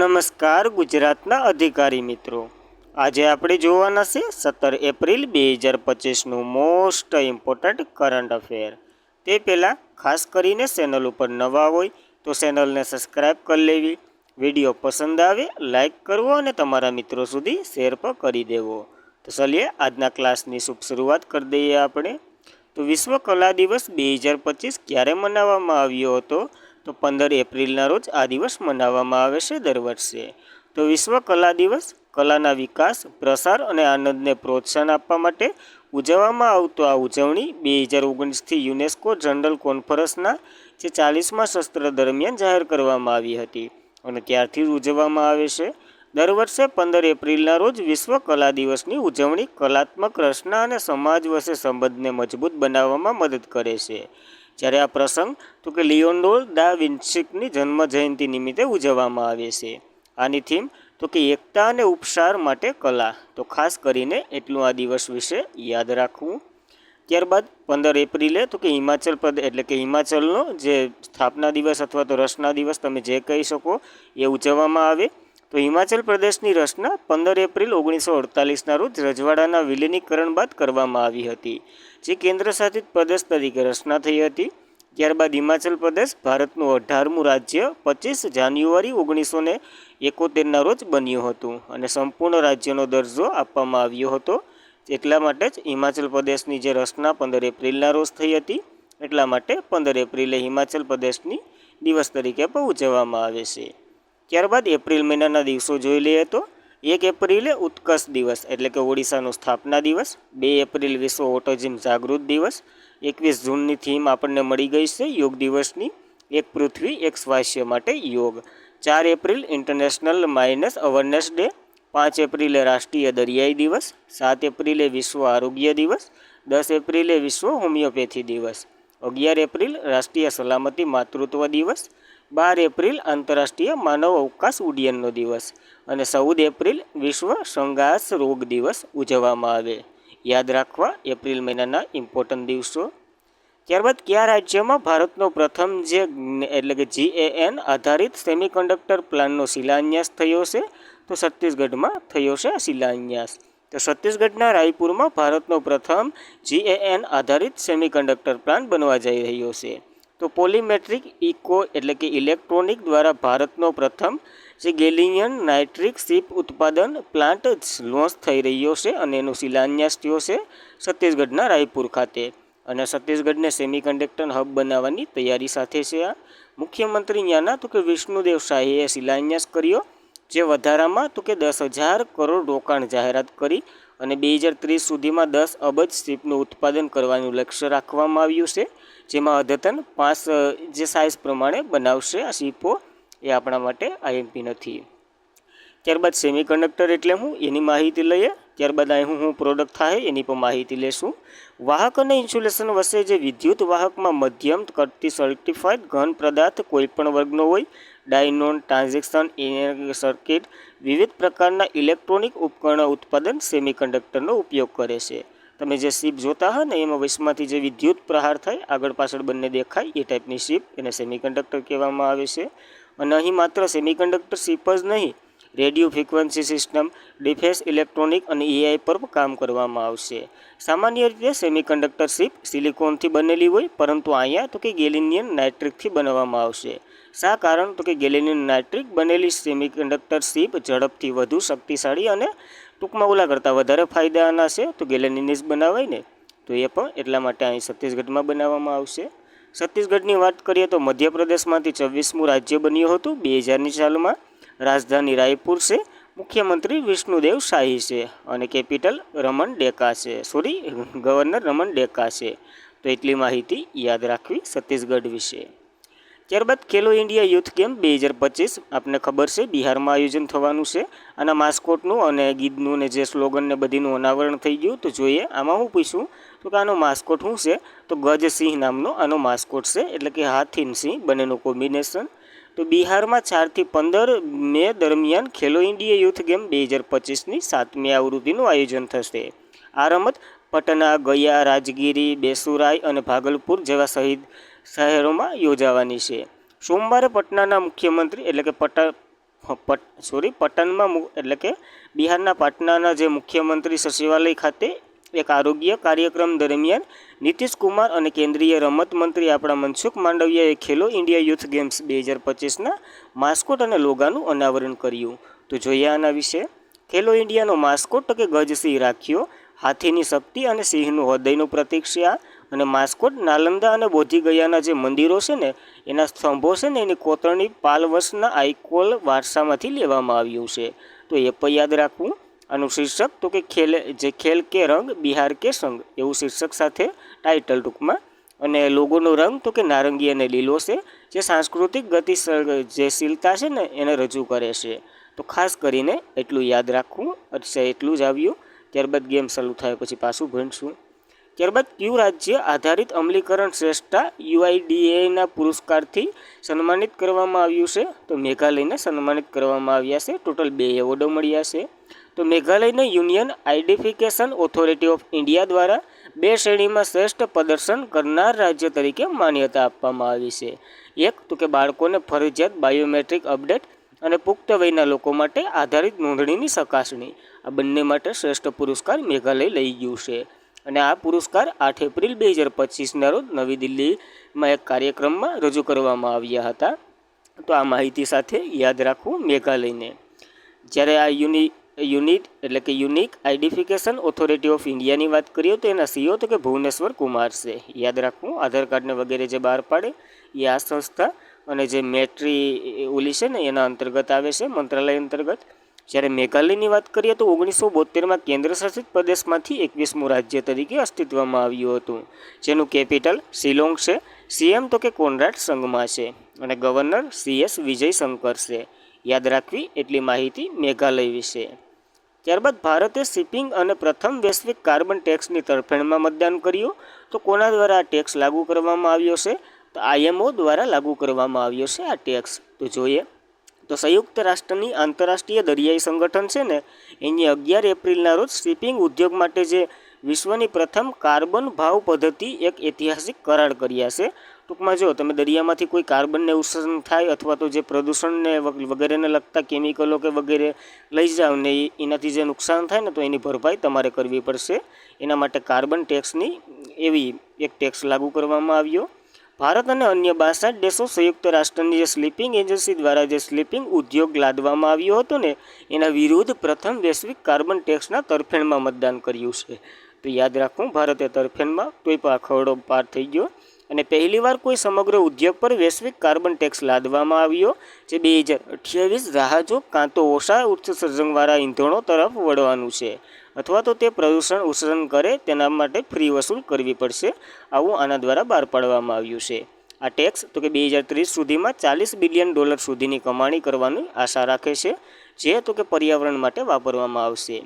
નમસ્કાર ગુજરાતના અધિકારી મિત્રો, આજે આપણે જોવાના છે 17 એપ્રિલ 2025નું મોસ્ટ ઇમ્પોર્ટન્ટ કરંટ અફેર। તે પહેલાં ખાસ કરીને ચેનલ ઉપર નવા હોય તો ચેનલને સબસ્ક્રાઈબ કરી લેવી, વિડીયો પસંદ આવે લાઈક કરવો અને તમારા મિત્રો સુધી શેર પણ કરી દેવો। તો ચલીએ આજના ક્લાસની શુભ શરૂઆત કરી દઈએ આપણે। તો વિશ્વ કલા દિવસ 2025 ક્યારે મનાવવામાં આવ્યો હતો? તો 15 એપ્રિલના રોજ આ દિવસ મનાવવામાં આવે છે દર વર્ષે। તો વિશ્વ કલા દિવસ કલાના વિકાસ, પ્રસાર અને આનંદને પ્રોત્સાહન આપવા માટે ઉજવવામાં આવતો આ ઉજવણી 2019થી યુનેસ્કો જનરલ કોન્ફરન્સના જે 40મા સત્ર દરમિયાન જાહેર કરવામાં આવી હતી અને ત્યારથી જ ઉજવવામાં આવે છે। દર વર્ષે 15 એપ્રિલના રોજ વિશ્વ કલા દિવસની ઉજવણી કલાત્મક રચના અને સમાજ વચ્ચે સંબંધને મજબૂત બનાવવામાં મદદ કરે છે। જ્યારે આ પ્રસંગ તો કે લિયોનાર્ડો દા વિન્સીની જન્મ જયંતિ નિમિત્તે ઉજવવામાં આવે છે। આની થીમ તો કે એકતા અને ઉપસાર માટે કલા, તો ખાસ કરીને એટલું આ દિવસ વિશે યાદ રાખવું। ત્યારબાદ 15 એપ્રિલે તો કે હિમાચલ પ્રદેશ એટલે કે હિમાચલનો જે સ્થાપના દિવસ અથવા તો રચના દિવસ તમે જે કહી શકો એ ઉજવવામાં આવે। તો હિમાચલ પ્રદેશની રચના 15 એપ્રિલ 1948ના રોજ રજવાડાના વિલીનીકરણ બાદ કરવામાં આવી હતી, જે કેન્દ્ર શાસિત પ્રદેશ તરીકે રચના થઈ હતી। ત્યારબાદ હિમાચલ પ્રદેશ ભારતનું 18મું રાજ્ય 25 જાન્યુઆરી 1971ના રોજ બન્યું હતું અને સંપૂર્ણ રાજ્યનો દરજ્જો આપવામાં આવ્યો હતો। એટલા માટે જ હિમાચલ પ્રદેશની જે રચના 15 એપ્રિલના રોજ થઈ હતી, એટલા માટે 15 એપ્રિલે હિમાચલ પ્રદેશની દિવસ તરીકે પણ ઉજવવામાં આવે છે। ત્યારબાદ એપ્રિલ મહિનાના દિવસો જોઈ લઈએ તો 1 એપ્રિલે ઉત્કર્ષ દિવસ એટલે કે ઓડિશાનો સ્થાપના દિવસ, 2 એપ્રિલ વિશ્વ ઓટિઝમ જાગૃત દિવસ, 21 જૂનની થીમ આપણને મળી ગઈ છે યોગ દિવસની, એક પૃથ્વી એક સ્વાસ્થ્ય માટે યોગ, 4 April international minus awareness day, 5 એપ્રિલે રાષ્ટ્રીય દરિયાઈ દિવસ, 7 એપ્રિલે વિશ્વ આરોગ્ય દિવસ, 10 એપ્રિલે વિશ્વ હોમિયોપેથી દિવસ, 11 એપ્રિલ રાષ્ટ્રીય સલામતી માતૃત્વ દિવસ, 12 એપ્રિલ આંતરરાષ્ટ્રીય માનવ અવકાશ ઉડ્ડયનનો દિવસ અને 14 એપ્રિલ વિશ્વ સંઘાસ રોગ દિવસ ઉજવવામાં આવે। યાદ રાખવા એપ્રિલ મહિનાના ઇમ્પોર્ટન્ટ દિવસો। ત્યારબાદ કયા રાજ્યમાં ભારતનો પ્રથમ જે એટલે કે GAN આધારિત સેમિકન્ડક્ટર પ્લાન્ટનો શિલાન્યાસ થયો છે? તો છત્તીસગઢમાં થયો છે શિલાન્યાસ। તો છત્તીસગઢના રાયપુરમાં ભારતનો પ્રથમ GAN આધારિત સેમિકન્ડક્ટર પ્લાન્ટ બનવા જઈ રહ્યો છે। તો પોલીમેટ્રિક ઇકો એટલે કે ઇલેક્ટ્રોનિક દ્વારા ભારતનો પ્રથમ જે ગેલિયમ નાઇટ્રિક ચિપ ઉત્પાદન પ્લાન્ટ લોન્ચ થઈ રહ્યો છે અને એનો શિલાન્યાસ થયો છે છત્તીસગઢના રાયપુર ખાતે અને છત્તીસગઢને સેમિકન્ડક્ટર હબ બનાવવાની તૈયારી સાથે છે। આ મુખ્યમંત્રી ન્યાના તો કે વિષ્ણુદેવ સાહેએ શિલાન્યાસ કર્યો, જે વધારામાં તો કે 10,000 કરોડ રોકાણ જાહેરાત કરી અને 2030 સુધીમાં 10 અબજ ચિપનું ઉત્પાદન કરવાનું લક્ષ્ય રાખવામાં આવ્યું છે, જેમાં અદ્યતન 5 જે સાઇઝ પ્રમાણે બનાવશે આ ચિપો, એ આપણા માટે આઈએમપી નથી। ત્યારબાદ સેમિકન્ડક્ટર એટલે હું એની માહિતી લઈએ, ત્યારબાદ અહીં હું પ્રોડક્ટ થાય એની પણ માહિતી લેશું। વાહક અને ઇન્સ્યુલેશન વચ્ચે જે વિદ્યુત વાહકમાં મધ્યમ કરતી સર્ટિફાઈડ ઘન પદાર્થ કોઈપણ વર્ગનો હોય, ડાયનોન ટ્રાન્ઝિસ્ટર સર્કિટ વિવિધ પ્રકારના ઇલેક્ટ્રોનિક ઉપકરણ ઉત્પાદન સેમિકન્ડક્ટરનો ઉપયોગ કરે છે। તમે જે શીપ જોતા હોય ને એમાં વચમાંથી જે વિદ્યુત પ્રહાર થાય આગળ પાછળ બંને દેખાય એ ટાઈપની શીપ એને સેમિકન્ડક્ટર કહેવામાં આવે છે। અને અહીં માત્ર સેમિકન્ડક્ટર શીપ જ નહીં, radio frequency system, defence electronic અને AI પર કામ કરવામાં આવશે। સામાન્ય રીતે સેમિકન્ડક્ટર ચિપ સિલિકોનથી બનેલી હોય, પરંતુ અહીંયા તો કે ગેલિયમ નાઇટ્રિકથી બનાવવામાં આવશે। શા કારણ? તો કે ગેલિયમ નાઇટ્રિક બનેલી સેમિકન્ડક્ટર ચિપ ઝડપથી વધુ શક્તિશાળી અને ટૂંકમાં ઓલા કરતાં વધારે ફાયદાના છે, તો ગેલિયમની જ બનાવાય ને, તો એ પણ એટલા માટે અહીં છત્તીસગઢમાં બનાવવામાં આવશે। છત્તીસગઢની વાત કરીએ તો મધ્યપ્રદેશમાંથી 24મું રાજ્ય બન્યું હતું 2000ની સાલમાં, રાજધાની રાયપુર છે, મુખ્યમંત્રી વિષ્ણુદેવ સાહી છે અને કેપિટલ રમન ડેકા છે, ગવર્નર રમન ડેકા છે। તો એટલી માહિતી યાદ રાખવી છત્તીસગઢ વિશે। ત્યારબાદ ખેલો ઇન્ડિયા યુથ ગેમ 2025 આપને ખબર છે બિહારમાં આયોજન થવાનું છે। આના માસ્કોટનું અને ગીતનું અને જે સ્લોગન ને બધીનું અનાવરણ થઈ ગયું, તો જોઈએ આમાં હું પૂછું તો કે આનો માસ્કોટ શું છે? તો ગજસિંહ નામનો આનો માસ્કોટ છે, એટલે કે હાથી સિંહ બંનેનું કોમ્બિનેશન। તો બિહારમાં 4 થી 15 મે દરમિયાન ખેલો ઇન્ડિયા યુથ ગેમ 2025ની 7મી આવૃત્તિનું આયોજન થશે। આ રમત પટના, ગયા, રાજગીરી, બેસુરાઈ અને ભાગલપુર જેવા શહેરોમાં યોજાવાની છે। સોમવારે પટનાના મુખ્યમંત્રી એટલે કે પટનમાં એટલે કે બિહારના પાટનાના જે મુખ્યમંત્રી સચિવાલય ખાતે એક આરોગ્ય કાર્યક્રમ દરમિયાન નીતિશ કુમાર અને કેન્દ્રીય રમત મંત્રી આપણા મનસુખ માંડવિયાએ ખેલો ઇન્ડિયા યુથ ગેમ્સ 2025ના માસ્કોટ અને લોગાનું અનાવરણ કર્યું. તો જોઈએ આના વિશે. ખેલો ઇન્ડિયાનો માસ્કોટ તો કે ગજસિંહ રાખ્યો, હાથીની શક્તિ અને સિંહનું હૃદયનું પ્રતીક છે આ. અને માસ્કોટ નાલંદા અને બોધિગયાના જે મંદિરો છે ને એના સ્તંભો છે ને એની કોતરણી પાલવસના આઈકોલ વારસામાંથી લેવામાં આવ્યું છે. તો એ પણ યાદ રાખવું. આનું શીર્ષક તો કે ખેલ કે રંગ બિહાર કે સંગ એવું શીર્ષક સાથે ટાઇટલ ટૂંકમાં. અને લોગોનો રંગ તો કે નારંગી અને લીલો છે, જે સાંસ્કૃતિક ગતિશીલતા છે ને એને રજૂ કરે છે. તો ખાસ કરીને એટલું યાદ રાખવું. અચ્છા, એટલું જ આવ્યું. ત્યારબાદ ગેમ ચાલુ થાય પછી પાછું ભણીશું. ત્યારબાદ ક્યુ રાજ્ય આધારિત અમલીકરણ શ્રેષ્ઠતા યુઆઈડીએના પુરસ્કારથી સન્માનિત કરવામાં આવ્યું છે? તો મેઘાલયને સન્માનિત કરવામાં આવ્યા છે. ટોટલ 2 એવોર્ડો મળ્યા છે. તો મેઘાલયને Union Identification Authority of India દ્વારા 2 શ્રેણીમાં શ્રેષ્ઠ પ્રદર્શન કરનાર રાજ્ય તરીકે માન્યતા આપવામાં આવી છે. એક તો કે બાળકોને ફરજિયાત બાયોમેટ્રિક અપડેટ અને પુખ્ત વયના લોકો માટે આધારિત નોંધણીની ચકાસણી, આ બંને માટે શ્રેષ્ઠ પુરસ્કાર મેઘાલય લઈ ગયું છે. અને આ પુરસ્કાર 8 એપ્રિલ 2025ના રોજ નવી દિલ્હીમાં એક કાર્યક્રમમાં રજૂ કરવામાં આવ્યા હતા. તો આ માહિતી સાથે યાદ રાખવું મેઘાલયને. જ્યારે આ યુનિક આઇડેન્ટિફિકેશન ઓથોરિટી ઓફ ઇન્ડિયાની વાત કરીએ તો એના સીઈઓ તો કે ભુવનેશ્વર કુમાર છે. યાદ રાખવું. આધાર કાર્ડને વગેરે જે બહાર પાડે એ આ સંસ્થા અને જે મેટ્રી ઓલી છે ને એના અંતર્ગત આવે છે, મંત્રાલય અંતર્ગત. જ્યારે મેઘાલયની વાત કરીએ તો 1972માં કેન્દ્રશાસિત પ્રદેશમાંથી 21મું રાજ્ય તરીકે અસ્તિત્વમાં આવ્યું હતું, જેનું કેપિટલ શિલોંગ છે. સીએમ તો કે કોનરાડ સંગમા છે અને ગવર્નર CS વિજય શંકર છે. યાદ રાખવી એટલી માહિતી મેઘાલય વિશે. ત્યારબાદ ભારતે શિપિંગ અને પ્રથમ વૈશ્વિક કાર્બન ટેક્સની તરફેણમાં મતદાન કર્યું. તો કોના દ્વારા આ ટેક્સ લાગુ કરવામાં આવ્યો છે? તો IMO દ્વારા લાગુ કરવામાં આવ્યો છે આ ટેક્સ. તો જોઈએ તો સંયુક્ત રાષ્ટ્રની આંતરરાષ્ટ્રીય દરિયાઈ સંગઠન છે ને એની 11 એપ્રિલના રોજ શિપિંગ ઉદ્યોગ માટે જે વિશ્વની પ્રથમ કાર્બન ભાવ પદ્ધતિ એક ઐતિહાસિક કરાર કર્યા છે. ટૂંકમાં જો તમે દરિયામાંથી કોઈ કાર્બનને ઉત્સર્જન થાય અથવા તો જે પ્રદૂષણને વગેરેને લગતા કેમિકલો કે વગેરે લઈ જાઓ ને એનાથી જે નુકસાન થાય ને તો એની ભરપાઈ તમારે કરવી પડશે. એના માટે કાર્બન ટેક્સની એવી એક ટેક્સ લાગુ કરવામાં આવ્યો. ભારત અને અન્ય 62 દેશો સંયુક્ત રાષ્ટ્રની જે સ્લીપિંગ એજન્સી દ્વારા જે સ્લીપિંગ ઉદ્યોગ લાદવામાં આવ્યો હતો ને એના વિરુદ્ધ પ્રથમ વૈશ્વિક કાર્બન ટેક્સના તરફેણમાં મતદાન કર્યું છે. તો યાદ રાખવું, ભારતે તરફેણમાં તોય પણ આ ખરડો પાર થઈ ગયો. અને પહેલીવાર કોઈ સમગ્ર ઉદ્યોગ પર વૈશ્વિક કાર્બન ટેક્સ લાદવામાં આવ્યો, જે 2028 જહાજો કાં તો ઓછા ઉત્સર્જનવાળા ઇંધણો તરફ વળવાનું છે અથવા તો તે પ્રદૂષણ ઉત્સર્જન કરે તેના માટે ફી વસૂલ કરવી પડશે. આવું આના દ્વારા બહાર પાડવામાં આવ્યું છે. આ ટેક્સ તો કે 2030 સુધીમાં $40 બિલિયન સુધીની કમાણી કરવાની આશા રાખે છે, જે તો કે પર્યાવરણ માટે વાપરવામાં આવશે.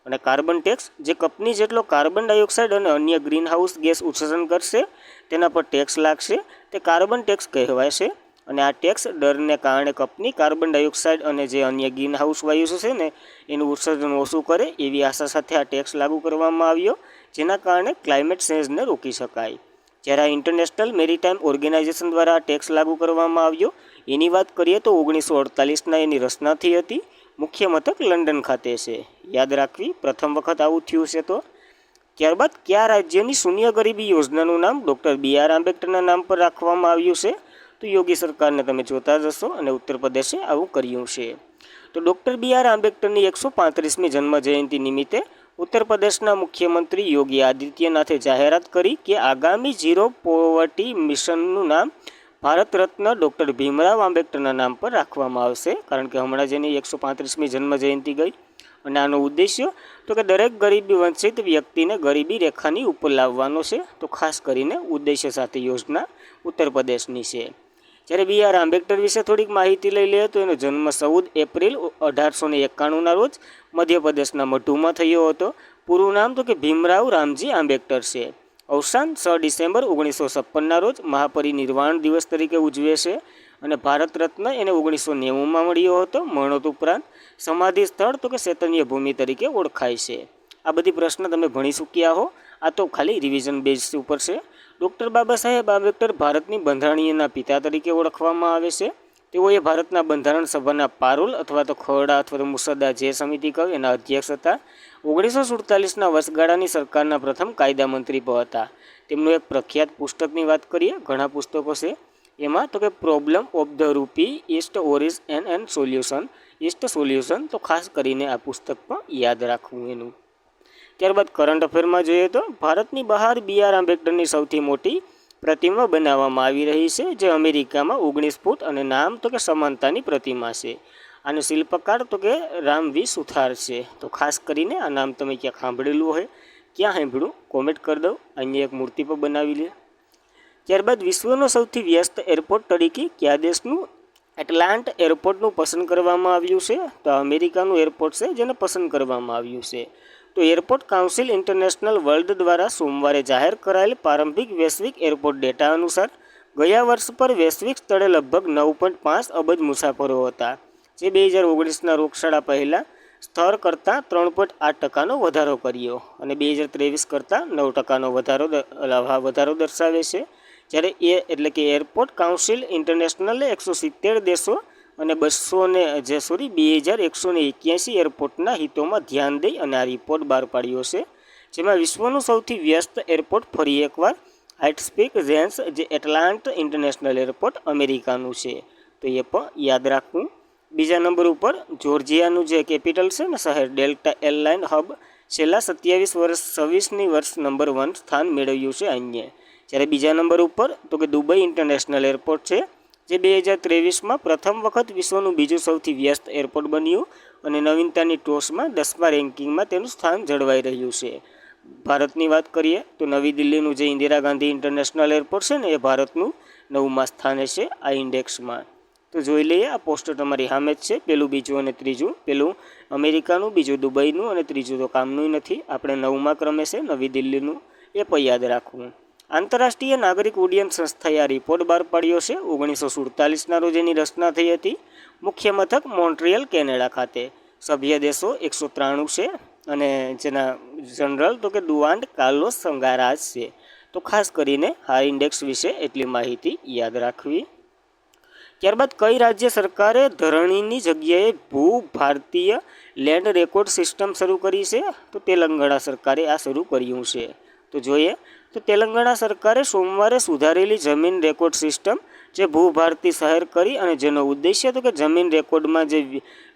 અને કાર્બન ટેક્સ જે કંપની જેટલો કાર્બન ડાયોક્સાઇડ અને અન્ય ગ્રીનહાઉસ ગેસ ઉત્સર્જન કરશે તેના પર ટેક્સ લાગશે, તે કાર્બન ટેક્સ કહેવાય છે. અને આ ટેક્સ દરને કારણે કંપની કાર્બન ડાયોક્સાઇડ અને જે અન્ય ગ્રીનહાઉસ વાયુઓ છે ને એનું ઉત્સર્જન ઓછું કરે એવી આશા સાથે આ ટેક્સ લાગુ કરવામાં આવ્યો, જેના કારણે ક્લાઇમેટ ચેન્જને રોકી શકાય. જ્યારે આ ઇન્ટરનેશનલ મેરીટાઈમ ઓર્ગેનાઇઝેશન દ્વારા આ ટેક્સ લાગુ કરવામાં આવ્યો એની વાત કરીએ તો 1948ના એની રચના થઈ હતી. મુખ્ય મથક લંડન ખાતે છે. યાદ રાખવી, પ્રથમ વખત આવું થયું છે. તો ત્યારબાદ કયા રાજ્યની શૂન્ય ગરીબી યોજનાનું નામ ડૉક્ટર BR આંબેડકરના નામ પર રાખવામાં આવ્યું છે? તો યોગી સરકારને તમે જોતા જ હશો અને ઉત્તર પ્રદેશે આવું કર્યું છે. તો ડૉક્ટર BR આંબેડકરની 135મી જન્મ જયંતિ નિમિત્તે ઉત્તર પ્રદેશના મુખ્યમંત્રી યોગી આદિત્યનાથે જાહેરાત કરી કે આગામી ઝીરો પોવર્ટી મિશનનું નામ ભારત રત્ન ડૉક્ટર ભીમરાવ આંબેડકરના નામ પર રાખવામાં આવશે, કારણ કે હમણાં જેની 135મી જન્મ જયંતિ ગઈ. અને આનો ઉદ્દેશ્ય તો કે દરેક ગરીબી વંચિત વ્યક્તિને ગરીબી રેખાની ઉપર લાવવાનો છે. તો ખાસ કરીને ઉદ્દેશ્ય સાથે યોજના ઉત્તર પ્રદેશની છે. જ્યારે BR આંબેડકર વિશે થોડીક માહિતી લઈ લઈએ તો એનો જન્મ 14 એપ્રિલ 1891ના રોજ મધ્યપ્રદેશના મઢુમાં થયો હતો. પૂરું નામ તો કે ભીમરાવ રામજી આંબેડકર છે. અવસાન 6 ડિસેમ્બર 1956ના રોજ મહાપરિનિર્વાણ દિવસ તરીકે ઉજવે છે. અને ભારત રત્ન એને 1990માં મળ્યો હતો. મરણોપરાંત સમાધિ સ્થળ તો કે ચૈતન્ય ભૂમિ તરીકે ઓળખાય છે. આ બધી પ્રશ્ન તમે ભણી ચૂક્યા હો, આ તો ખાલી રિવિઝન બેઝ ઉપર છે. ડૉક્ટર બાબા સાહેબ આંબેડકર ભારતની બંધારણીયના પિતા તરીકે ઓળખવામાં આવે છે. તેઓએ ભારતના બંધારણ સભાના પારુલ અથવા તો ખરડા અથવા તો મુસદ્દા જે સમિતિ કહે એના અધ્યક્ષ હતા. 1947ના વર્ષગાળાની સરકારના પ્રથમ કાયદા મંત્રી પણ હતા. તેમનું એક પ્રખ્યાત પુસ્તકની વાત કરીએ, ઘણા પુસ્તકો છે એમાં તો કે પ્રોબ્લેમ ઓફ ધ રૂપી ઇસ્ટ ઓરિજિન એન્ડ સોલ્યુશન, તો ખાસ કરીને આ પુસ્તક પણ યાદ રાખવું એનું. ત્યારબાદ કરંટ અફેરમાં જોઈએ તો ભારતની બહાર B.R. આંબેડકરની સૌથી મોટી પ્રતિમા બનાવવામાં આવી રહી છે, જે અમેરિકામાં 19 ફૂટ અને નામ તો કે સમાનતાની પ્રતિમા છે. આનું શિલ્પકાર તો કે રામ વી સુથાર છે. તો ખાસ કરીને આ નામ તમે ક્યાં સાંભળેલું હોય, ક્યાં સાંભળ્યું કોમેન્ટ કરી દો. અહીંયા એક મૂર્તિ પણ બનાવી લે. ત્યારબાદ વિશ્વનો સૌથી વ્યસ્ત એરપોર્ટ તરીકે કયા દેશનું એટલાન્ટ એરપોર્ટનું પસંદ કરવામાં આવ્યું છે? તો અમેરિકાનું એરપોર્ટ છે જેને પસંદ કરવામાં આવ્યું છે. તો એરપોર્ટ કાઉન્સિલ ઇન્ટરનેશનલ વર્લ્ડ દ્વારા સોમવારે જાહેર કરાયેલ પ્રારંભિક વૈશ્વિક એરપોર્ટ ડેટા અનુસાર ગયા વર્ષ પર વૈશ્વિક સ્તરે લગભગ 9.5 અબજ મુસાફરો હતા, જે 2019ના રોગચાળા પહેલાં સ્તર કરતાં 3.8% વધારો કર્યો અને 2023 કરતાં 9% વધારો દર્શાવે છે. જ્યારે એટલે કે એરપોર્ટ કાઉન્સિલ ઇન્ટરનેશનલે 170 દેશો અને 2181 એરપોર્ટના હિતોમાં ધ્યાન દઈ અને આ રિપોર્ટ બહાર પાડ્યો છે, જેમાં વિશ્વનું સૌથી વ્યસ્ત એરપોર્ટ ફરી એકવાર હાઇટસ્પીક રેન્સ, જે એટલાન્ટ ઇન્ટરનેશનલ એરપોર્ટ અમેરિકાનું છે. તો એ પણ યાદ રાખવું. બીજા નંબર ઉપર જોર્જિયાનું જે કેપિટલ છે ને શહેર, ડેલ્ટા એરલાઇન હબ છેલ્લા 26 વર્ષ નંબર 1 સ્થાન મેળવ્યું છે અહીંયા. જ્યારે બીજા નંબર ઉપર તો કે દુબઈ ઇન્ટરનેશનલ એરપોર્ટ છે, જે 2023માં પ્રથમ વખત વિશ્વનું બીજું સૌથી વ્યસ્ત એરપોર્ટ બન્યું અને નવીનતાની ટોચમાં 10મા રેન્કિંગમાં તેનું સ્થાન જળવાઈ રહ્યું છે. ભારતની વાત કરીએ તો નવી દિલ્હીનું જે ઇન્દિરા ગાંધી ઇન્ટરનેશનલ એરપોર્ટ છે ને એ ભારતનું 9મા સ્થાને છે આ ઇન્ડેક્સમાં. તો જોઈ લઈએ, આ પોસ્ટર તમારી સામે જ છે, પહેલું, બીજું અને ત્રીજું. પહેલું અમેરિકાનું, બીજું દુબઈનું અને ત્રીજું તો કામનું નથી. આપણે 9મા ક્રમે છે નવી દિલ્હીનું, એ પણ યાદ રાખવું. આંતરરાષ્ટ્રીય નાગરિક ઉડ્ડયન સંસ્થાએ આ રિપોર્ટ બહાર પાડ્યો છે. 1947ના રોજ એની રચના થઈ હતી. મુખ્ય મથક મોન્ટ્રિયલ, કેનેડા ખાતે. સભ્ય દેશો 193 છે અને જેના જનરલ તો કે દુઆન્ડ કાર્લોસ સંગારાજ છે. તો ખાસ કરીને આ ઇન્ડેક્સ વિશે એટલી માહિતી યાદ રાખવી. ત્યારબાદ કઈ રાજ્ય સરકારે ધરણીની જગ્યાએ ભૂ ભારતીય લેન્ડ રેકોર્ડ સિસ્ટમ શરૂ કરી છે? તો તેલંગાણા સરકારે આ શરૂ કર્યું છે. તો જોઈએ તો તેલંગાણા સરકારે સોમવારે સુધારેલી જમીન રેકોર્ડ સિસ્ટમ, જે ભૂભારતી શહેર કરી અને જેનો ઉદ્દેશ્ય તો કે જમીન રેકોર્ડમાં જે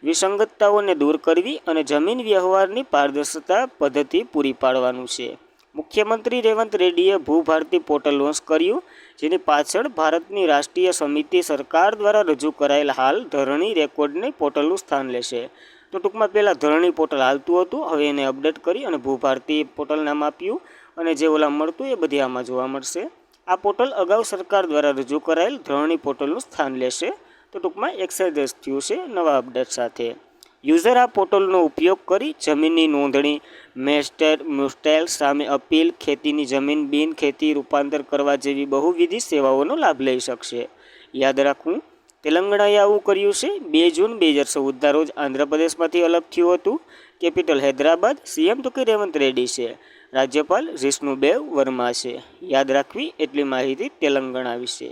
વિસંગતતાઓને દૂર કરવી અને જમીન વ્યવહારની પારદર્શિતા પદ્ધતિ પૂરી પાડવાનું છે. મુખ્યમંત્રી રેવંત રેડ્ડીએ ભૂભારતી પોર્ટલ લોન્ચ કર્યું, જેની પાછળ ભારતની રાષ્ટ્રીય સમિતિ સરકાર દ્વારા રજૂ કરાયેલ હાલ ધરણી રેકોર્ડની પોર્ટલનું સ્થાન લેશે. તો ટૂંકમાં પહેલાં ધરણી પોર્ટલ હાલતું હતું, હવે એને અપડેટ કરી અને ભૂભારતી પોર્ટલ નામ આપ્યું અને જે ઓલા મળતું એ બધી આમાં જોવા મળશે. આ પોર્ટલ અગાઉ સરકાર દ્વારા રજૂ કરાયેલ ધરણી પોર્ટલનું સ્થાન લેશે. તો ટૂંકમાં એક્સેસ થયું છે નવા અપડેટ સાથે. યુઝર આ પોર્ટલનો ઉપયોગ કરી જમીનની નોંધણી, મેસ્ટેલ સામે અપીલ, ખેતીની જમીન બિન ખેતી રૂપાંતર કરવા જેવી બહુવિધ સેવાઓનો લાભ લઈ શકશે. યાદ રાખવું, તેલંગાણાએ આવું કર્યું છે. 2 જૂન 2014ના રોજ આંધ્રપ્રદેશમાંથી અલગ થયું હતું. કેપિટલ હૈદરાબાદ. સીએમ તો કે રેવંત રેડ્ડી છે. રાજ્યપાલ જિષ્ણુદેવ વર્મા છે. યાદ રાખવી એટલી માહિતી તેલંગાણા વિશે.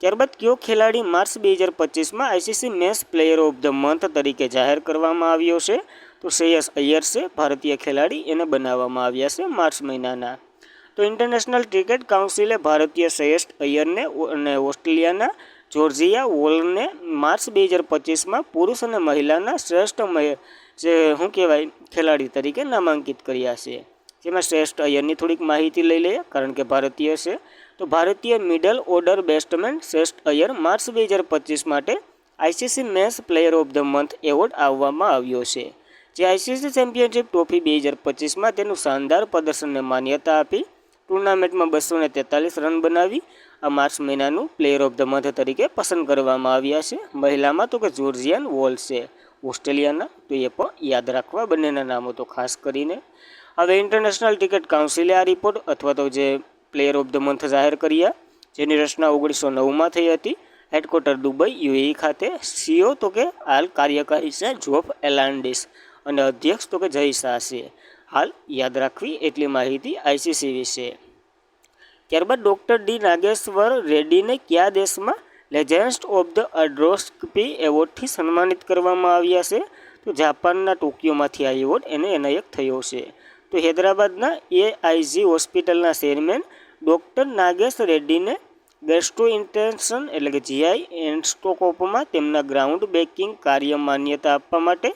ત્યારબાદ કયો ખેલાડી માર્ચ 2025માં ICC match player of the month તરીકે જાહેર કરવામાં આવ્યો છે? તો શ્રેયસ અય્યર છે, ભારતીય ખેલાડી, એને બનાવવામાં આવ્યા છે માર્ચ મહિનાના. તો ઇન્ટરનેશનલ ક્રિકેટ કાઉન્સિલે ભારતીય શ્રેયસ અય્યરને અને ઓસ્ટ્રેલિયાના જોર્જિયા વોલને માર્ચ 2025માં પુરુષ અને મહિલાના શ્રેષ્ઠ ખેલાડી તરીકે નામાંકિત કર્યા છે. જેમાં શ્રેષ્ઠ અય્યરની થોડીક માહિતી લઈ લઈએ, કારણ કે ભારતીય છે. તો ભારતીય મિડલ ઓર્ડર બેટ્સમેન શ્રેષ્ઠ અય્યર માર્ચ 2025 માટે ICC match player of the month award આપવામાં આવ્યો છે, જે આઈસીસી ચેમ્પિયનશિપ ટ્રોફી 2025માં તેનું શાનદાર પ્રદર્શનને માન્યતા આપી ટુર્નામેન્ટમાં 243 રન બનાવી આ માર્ચ મહિનાનું પ્લેયર ઓફ ધ મંથ તરીકે પસંદ કરવામાં આવ્યા છે. મહિલામાં તો કે જોર્જિયન વોલ છે, ઓસ્ટ્રેલિયાના. તો એ પણ યાદ રાખવા, બંનેના નામો તો ખાસ કરીને. હવે ઇન્ટરનેશનલ ક્રિકેટ કાઉન્સિલે આ રિપોર્ટ અથવા તો જે પ્લેયર ઓફ ધ મંથ જાહેર કર્યા, જેની રચના 1909માં થઈ હતી. હેડક્વાર્ટર દુબઈ, યુએઈ ખાતે. સીઓ તો કે હાલ કાર્યકારી છે જોફ એલાન્ડિસ અને અધ્યક્ષ તો કે જય શાહ છે. હાલ યાદ રાખવી એટલી માહિતી આઈસીસી વિશે. ત્યારબાદ ડૉક્ટર ડી નાગેશ્વર રેડ્ડીને કયા દેશમાં લેજેન્ડ ઓફ ધ એન્ડોસ્કોપી એવોર્ડથી સન્માનિત કરવામાં આવ્યા છે. તો જાપાનના ટોક્યોમાંથી આ એવોર્ડ એને એનાયત થયો છે. તો હૈદરાબાદના AIG હોસ્પિટલના ચેરમેન ડૉક્ટર નાગેશ રેડ્ડીને ગેસ્ટ્રોઇન્ટેન્શન એટલે કે GI એન્ડોસ્કોપમાં તેમના ગ્રાઉન્ડ બ્રેકિંગ કાર્ય માન્યતા આપવા માટે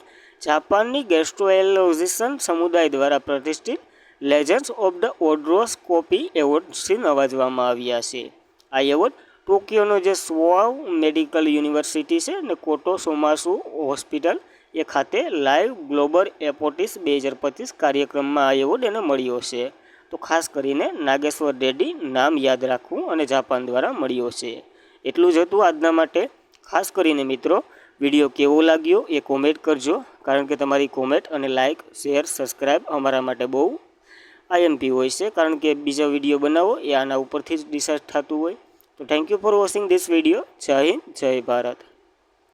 જાપાનની ગેસ્ટ્રોએન્ટેરોલોજીસ્ટ સમુદાય દ્વારા પ્રતિષ્ઠિત લેજેન્ડ્સ ઓફ ધ એન્ડોસ્કોપી એવોર્ડથી નવાજવામાં આવ્યા છે. આ એવોર્ડ ટોક્યોનો જે સોઆવ મેડિકલ યુનિવર્સિટી છે અને કોટો સોમાસુ હોસ્પિટલ એ ખાતે લાઈવ ગ્લોબલ એપોટિસ 2025 કાર્યક્રમમાં આ એવોર્ડ એને મળ્યો છે. તો ખાસ કરીને નાગેશ્વર રેડ્ડી નામ યાદ રાખવું અને જાપાન દ્વારા મળ્યો છે. એટલું જ હતું આજના માટે. ખાસ કરીને મિત્રો વિડીયો કેવો લાગ્યો એ કોમેન્ટ કરજો, કારણ કે તમારી કોમેન્ટ અને લાઇક શેર સબસ્ક્રાઈબ અમારા માટે બહુ IMP હોય છે, કારણ કે બીજા વિડીયો બનાવો એ આના ઉપરથી જ ડિસાઇડ થતું હોય. તો thank you for watching this video. જય હિન્દ, જય ભારત.